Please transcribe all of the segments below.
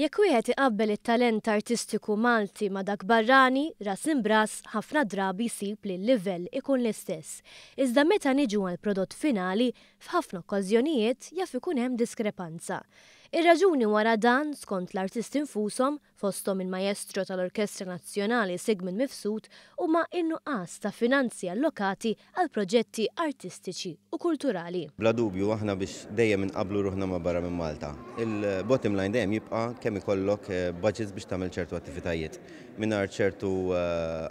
Jekk wieħed iqabbel it-talent artistiku Malti ma' dak barrani, ras imbras ħafna drabi jsib li l-livell ikun l-istess. Iżda meta niġu għal prodott finali, f'ħafna okkażjonijiet jaf ikun hemm diskrepanza. Ir-raġuni wara dan skont l-artisti infushom fosthom il-Majestro tal-Orkestra Nazzjonali Sigmund Mifsud huma n-nuqqas ta' finanzi allokati għal proġetti artistiċi u kulturali. Bla dubju aħna biex dejjem inqablu ruħna ma' barra minn Malta. Il-bottom line dejjem jibqa' kemm ikollok budgets biex tagħmel ċertu attivitajiet. Mingħajr ċertu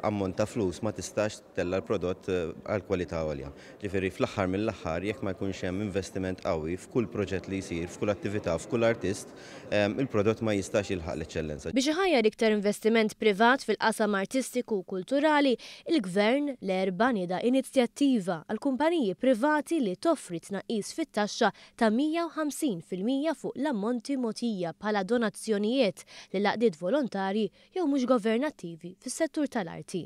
ammont ta' flus ma tistax tella l-prodott għal kwalità għolja. Ġifieri fl-aħħar mill-aħħar jekk ma jkunx hemm investiment qawwi f'kull proġett li jsir, f'kull attività, f'kull artist, il-prodott ma jistax jilħaq l-eċċellenza. Biex iħajjar iktar investiment privat fil-qasam artistiku u kulturali, il-Gvern l-erba' nieda inizjattiva għal kumpaniji privati li toffri tnaqqis fit-taxxa ta' 150% fuq l-ammonti mogħtija bħala donazzjonijiet lil għaqdiet volontarji jew mhux governattivi fis-settur tal-arti.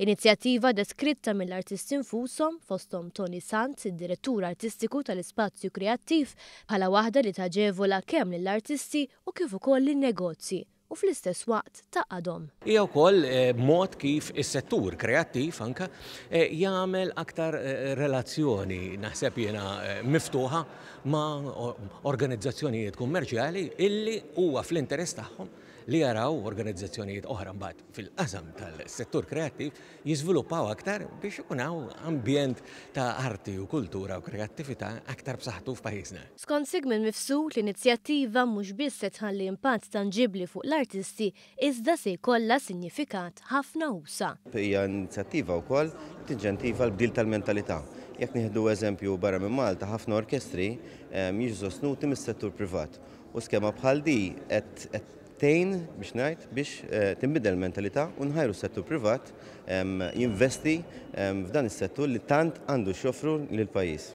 Inizjattiva deskritta mill-artisti infushom fosthom Tony Sant, id-direttur artistiku tal-Ispazju Kreattiv, bħala waħda li taġevola kemm lill-artisti u kif ukoll lin-negozji u fl-istess waqt taqadhom. Hija wkoll mod kif is-settur kreattiv anke jagħmel aktar relazzjoni naħseb jiena miftuħa ma' organizzazzjonijiet kummerċjali illi huwa fl-interess tagħhom li jaraw organizzazzjonijiet oħra mbagħad fil-qasam tal-settur kreattiv jiżviluppaw aktar biex ikun hawn ambjent ta' arti u kultura u kreattività aktar b'saħħtu f'pajjiżna. Skont Sigmund Mifsud l-inizjattiva mhux biss se tħalli impatt tanġibbli fuq l-artisti iżda se jkollha sinifikat ħafna usa. Hija inizjattiva wkoll tinġentiva l-bdil tal-mentalità. Jekk nieħdu eżempju barra minn Malta, ħafna orkestri jiġu sostnuti mis-settur privat. U skema bħal di qed tgħin biex ngħid biex tinbidel mentalità u nħajru s-settur privat jinvesti f'dan is-settur li tant għandu x'joffru lill-pajjiż.